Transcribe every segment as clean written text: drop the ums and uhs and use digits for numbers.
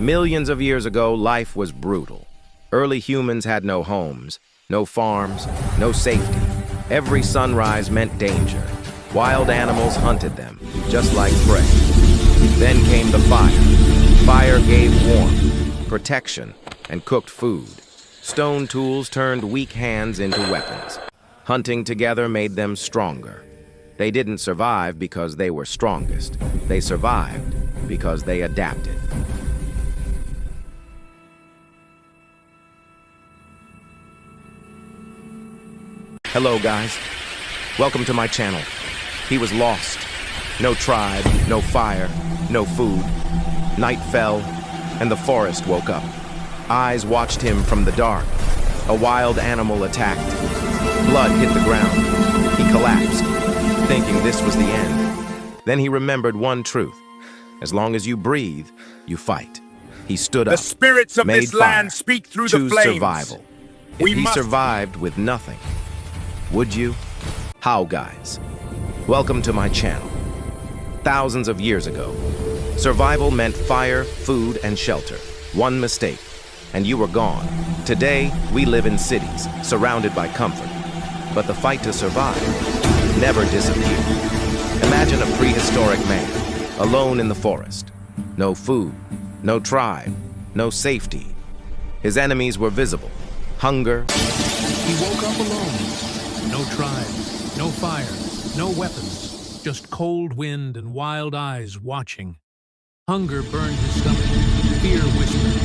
Millions of years ago, life was brutal. Early humans had no homes, no farms, no safety. Every sunrise meant danger. Wild animals hunted them, just like prey. Then came the fire. Fire gave warmth, protection, and cooked food. Stone tools turned weak hands into weapons. Hunting together made them stronger. They didn't survive because they were strongest. They survived because they adapted. Hello, guys. Welcome to my channel. He was lost. No tribe, no fire, no food. Night fell, and the forest woke up. Eyes watched him from the dark. A wild animal attacked. Blood hit the ground. He collapsed, thinking this was the end. Then he remembered one truth. As long as you breathe, you fight. He stood up. The spirits of made this fire, land speak through the chose flames. survival. If he survived with nothing, would you? How, guys? Welcome to my channel. Thousands of years ago, survival meant fire, food, and shelter. One mistake, and you were gone. Today, we live in cities, surrounded by comfort. But the fight to survive never disappeared. Imagine a prehistoric man, alone in the forest. No food, no tribe, no safety. His enemies were visible. Hunger. He woke up alone. No tribe, no fire, no weapons, just cold wind and wild eyes watching. Hunger burned his stomach. Fear whispered,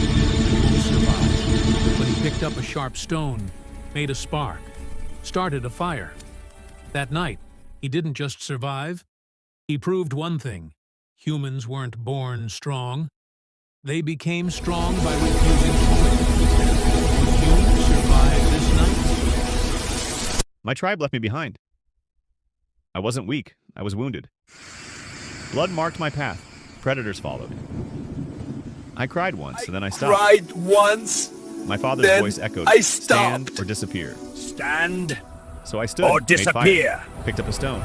"You won't survive." But he picked up a sharp stone, made a spark, started a fire. That night, he didn't just survive. He proved one thing. Humans weren't born strong. They became strong by refusing to quit. Would you survive this night? My tribe left me behind. I wasn't weak, I was wounded. Blood marked my path. Predators followed. I cried once, and then I stopped. Cried once. My father's then voice echoed, I stand stopped. or disappear. Stand So I stood, or made disappear. fire, picked up a stone.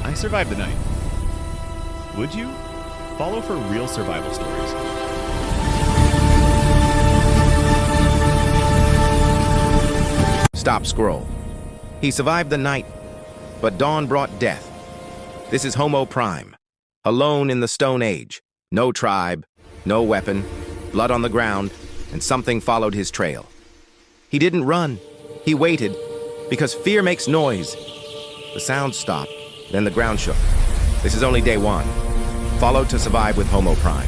I survived the night. Would you? Follow for real survival stories. Stop scroll. He survived the night, but dawn brought death. This is Homo prime, alone in the Stone Age. No tribe, no weapon, blood on the ground, and something followed his trail. He didn't run. He waited, because fear makes noise. The sound stopped, then the ground shook. This is only day one. Follow to survive with Homo prime.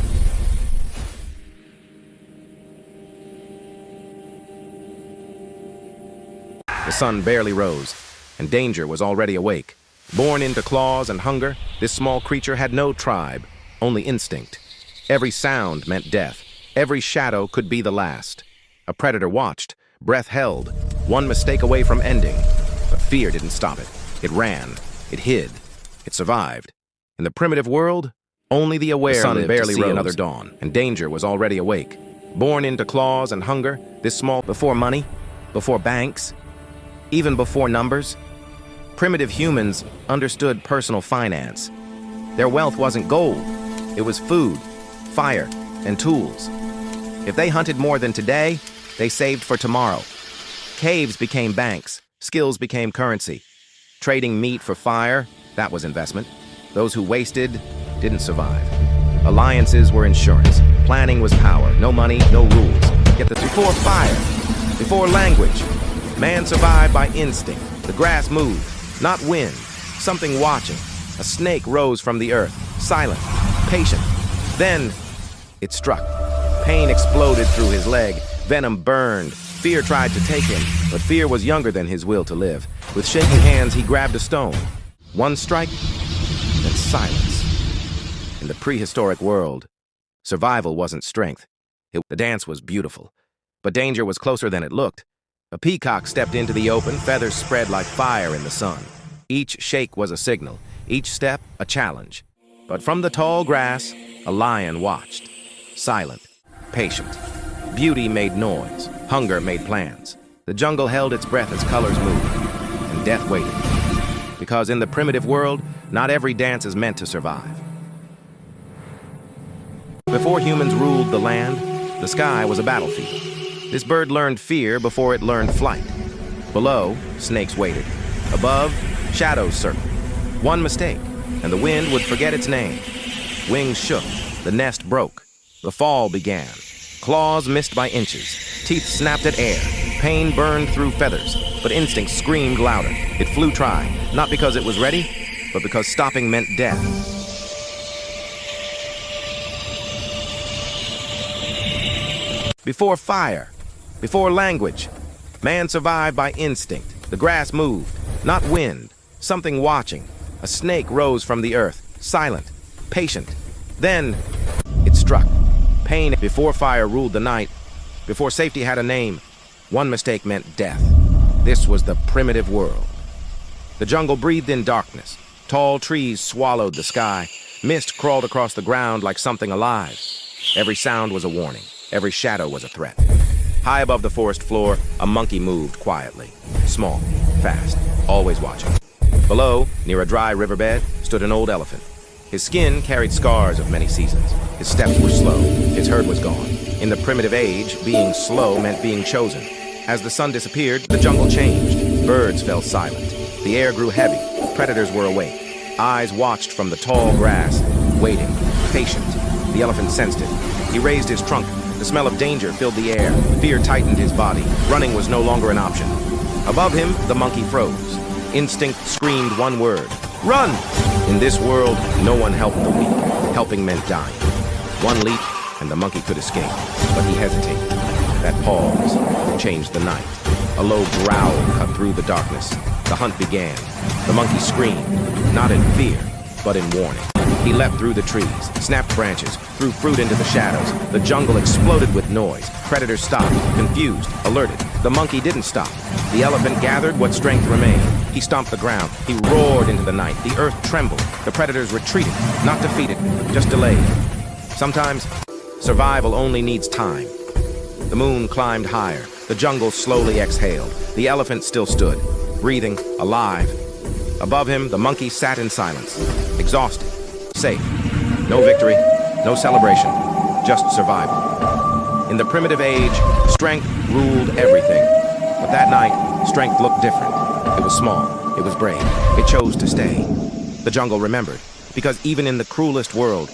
The sun barely rose, and danger was already awake. Born into claws and hunger, this small creature had no tribe, only instinct. Every sound meant death. Every shadow could be the last. A predator watched, breath held, one mistake away from ending. But fear didn't stop it. It ran, it hid, it survived. In the primitive world, only the aware lived. The sun barely rose, another dawn, and danger was already awake. Born into claws and hunger, this small, before money, before banks, even before numbers, primitive humans understood personal finance. Their wealth wasn't gold. It was food, fire, and tools. If they hunted more than today, they saved for tomorrow. Caves became banks. Skills became currency. Trading meat for fire, that was investment. Those who wasted didn't survive. Alliances were insurance. Planning was power. No money, no rules. Yet before fire, before language, man survived by instinct. The grass moved, not wind. Something watching. A snake rose from the earth, silent, patient. Then it struck. Pain exploded through his leg. Venom burned. Fear tried to take him, but fear was younger than his will to live. With shaking hands, he grabbed a stone. One strike, then silence. In the prehistoric world, survival wasn't strength. The dance was beautiful, but danger was closer than it looked. A peacock stepped into the open, feathers spread like fire in the sun. Each shake was a signal, each step a challenge. But from the tall grass, a lion watched. Silent, patient. Beauty made noise, hunger made plans. The jungle held its breath as colors moved, and death waited. Because in the primitive world, not every dance is meant to survive. Before humans ruled the land, the sky was a battlefield. This bird learned fear before it learned flight. Below, snakes waited. Above, shadows circled. One mistake, and the wind would forget its name. Wings shook, the nest broke. The fall began. Claws missed by inches. Teeth snapped at air. Pain burned through feathers, but instinct screamed louder. It flew try, not because it was ready, but because stopping meant death. Before fire, before language, man survived by instinct. The grass moved, not wind, something watching. A snake rose from the earth, silent, patient. Then it struck. Pain before fire ruled the night, before safety had a name. One mistake meant death. This was the primitive world. The jungle breathed in darkness. Tall trees swallowed the sky. Mist crawled across the ground like something alive. Every sound was a warning. Every shadow was a threat. High above the forest floor, a monkey moved quietly. Small, fast, always watching. Below, near a dry riverbed, stood an old elephant. His skin carried scars of many seasons. His steps were slow. His herd was gone. In the primitive age, being slow meant being chosen. As the sun disappeared, the jungle changed. Birds fell silent. The air grew heavy. Predators were awake. Eyes watched from the tall grass, waiting, patient. The elephant sensed it. He raised his trunk. The smell of danger filled the air. Fear tightened his body. Running was no longer an option. Above him, the monkey froze. Instinct screamed one word: run! In this world, no one helped the weak. Helping meant dying. One leap, and the monkey could escape. But he hesitated. That pause changed the night. A low growl cut through the darkness. The hunt began. The monkey screamed, not in fear, but in warning. He leapt through the trees, snapped branches, threw fruit into the shadows. The jungle exploded with noise. Predators stopped, confused, alerted. The monkey didn't stop. The elephant gathered what strength remained. He stomped the ground. He roared into the night. The earth trembled. The predators retreated, not defeated, just delayed. Sometimes, survival only needs time. The moon climbed higher. The jungle slowly exhaled. The elephant still stood, breathing, alive. Above him, the monkey sat in silence, exhausted, safe. No victory, no celebration, just survival. In the primitive age, strength ruled everything. But that night, strength looked different. It was small, it was brave, it chose to stay. The jungle remembered, because even in the cruelest world,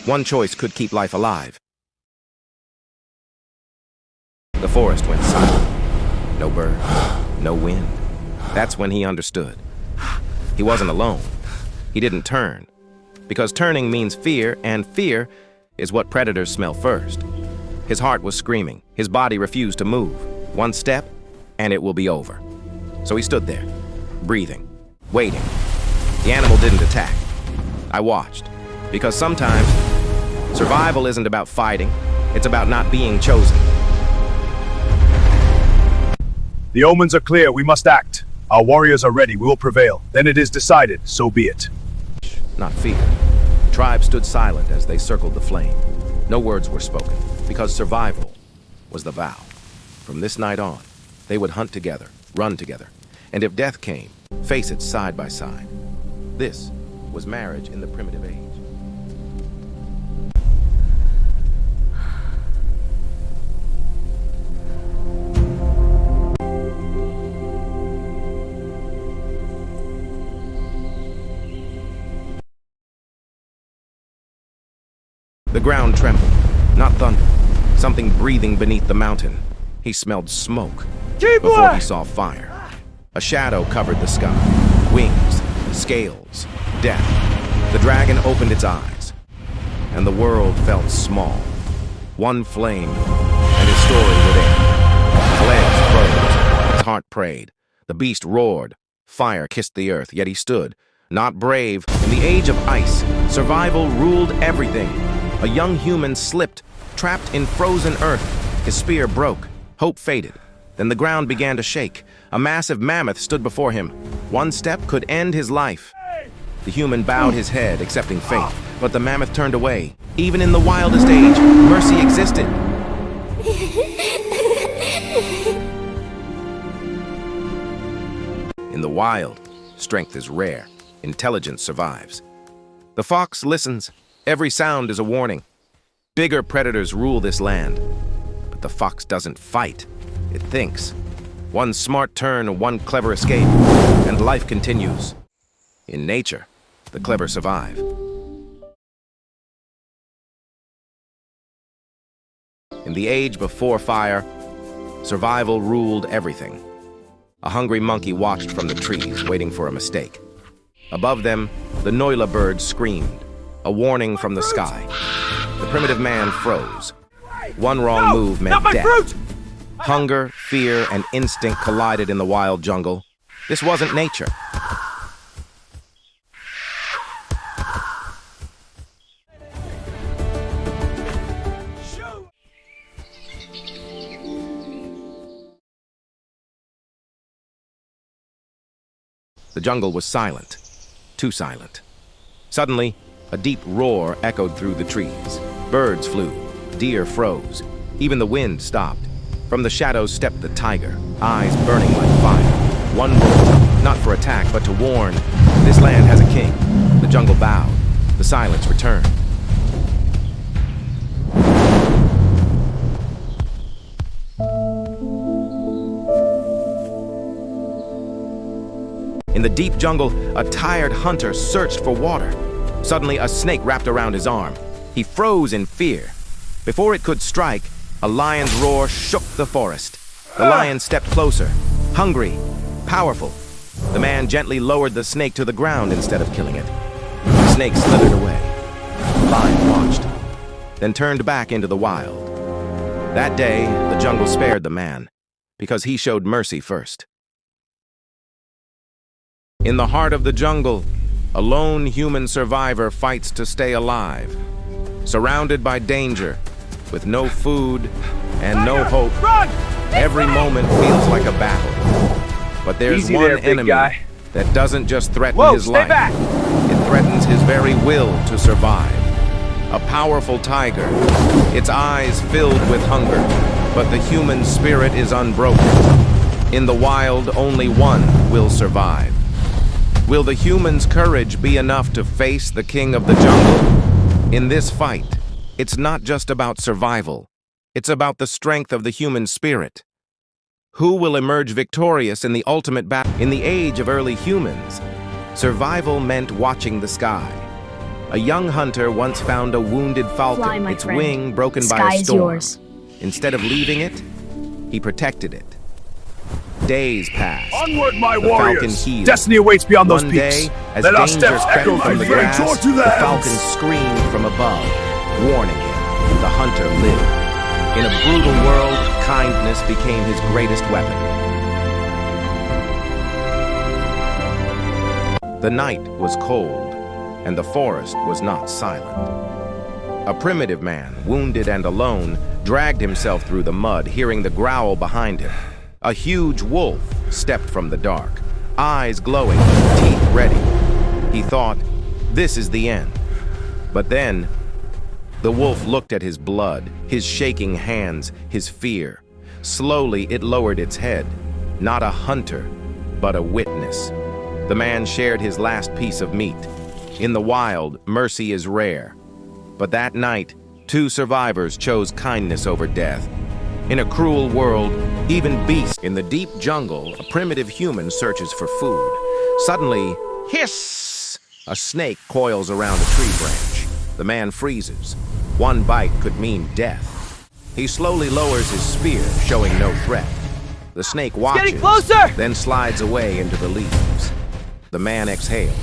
one choice could keep life alive. The forest went silent. No bird, no wind. That's when he understood. He wasn't alone. He didn't turn. Because turning means fear, and fear is what predators smell first. His heart was screaming. His body refused to move. One step, and it will be over. So he stood there, breathing, waiting. The animal didn't attack. I watched. Because sometimes, survival isn't about fighting. It's about not being chosen. The omens are clear. We must act. Our warriors are ready. We will prevail. Then it is decided. So be it. Not fear. The tribe stood silent as they circled the flame. No words were spoken, because survival was the vow. From this night on, they would hunt together, run together, and if death came, face it side by side. This was marriage in the primitive age. The ground trembled, not thunder, something breathing beneath the mountain. He smelled smoke before he saw fire. A shadow covered the sky, wings, scales, death. The dragon opened its eyes, and the world felt small. One flame, and his story would end. His legs froze, his heart prayed. The beast roared. Fire kissed the earth, yet he stood, not brave. In the age of ice, survival ruled everything. A young human slipped, trapped in frozen earth. His spear broke. Hope faded. Then the ground began to shake. A massive mammoth stood before him. One step could end his life. The human bowed his head, accepting fate. But the mammoth turned away. Even in the wildest age, mercy existed. In the wild, strength is rare. Intelligence survives. The fox listens. Every sound is a warning. Bigger predators rule this land. But the fox doesn't fight. It thinks. One smart turn, one clever escape, and life continues. In nature, the clever survive. In the age before fire, survival ruled everything. A hungry monkey watched from the trees, waiting for a mistake. Above them, the Noila bird screamed, a warning from the sky. The primitive man froze. One wrong move meant death. Fruit! Hunger, fear, and instinct collided in the wild jungle. This wasn't nature. The jungle was silent, too silent. Suddenly, a deep roar echoed through the trees. Birds flew, deer froze, even the wind stopped. From the shadows stepped the tiger, eyes burning like fire. One roar, not for attack, but to warn, this land has a king. The jungle bowed, the silence returned. In the deep jungle, a tired hunter searched for water. Suddenly, a snake wrapped around his arm. He froze in fear. Before it could strike, a lion's roar shook the forest. The lion stepped closer, hungry, powerful. The man gently lowered the snake to the ground instead of killing it. The snake slithered away. The lion watched, then turned back into the wild. That day, the jungle spared the man, because he showed mercy first. In the heart of the jungle, a lone human survivor fights to stay alive. Surrounded by danger, with no food and no hope, every moment feels like a battle. But there's one enemy that doesn't just threaten his life. It threatens his very will to survive. A powerful tiger, its eyes filled with hunger, but the human spirit is unbroken. In the wild, only one will survive. Will the human's courage be enough to face the king of the jungle? In this fight, it's not just about survival. It's about the strength of the human spirit. Who will emerge victorious in the ultimate battle? In the age of early humans, survival meant watching the sky. A young hunter once found a wounded falcon, its wing broken by a storm. Instead of leaving it, he protected it. Days passed. Onward, my the warriors! Falcon healed. Destiny awaits beyond those One peaks. day, as Let our danger steps crept echo from the through the grass, air to the the falcon heavens. screamed from above, warning him. The hunter lived. In a brutal world, kindness became his greatest weapon. The night was cold, and the forest was not silent. A primitive man, wounded and alone, dragged himself through the mud, hearing the growl behind him. A huge wolf stepped from the dark, eyes glowing, teeth ready. He thought, this is the end. But then, the wolf looked at his blood, his shaking hands, his fear. Slowly, it lowered its head. Not a hunter, but a witness. The man shared his last piece of meat. In the wild, mercy is rare. But that night, two survivors chose kindness over death. In a cruel world, even beasts. In the deep jungle, a primitive human searches for food. Suddenly, hiss! A snake coils around a tree branch. The man freezes. One bite could mean death. He slowly lowers his spear, showing no threat. The snake watches, then slides away into the leaves. The man exhales.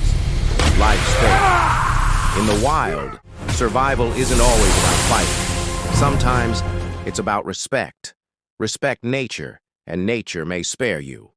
Life spared. In the wild, survival isn't always about fighting. Sometimes, it's about respect. Respect nature, and nature may spare you.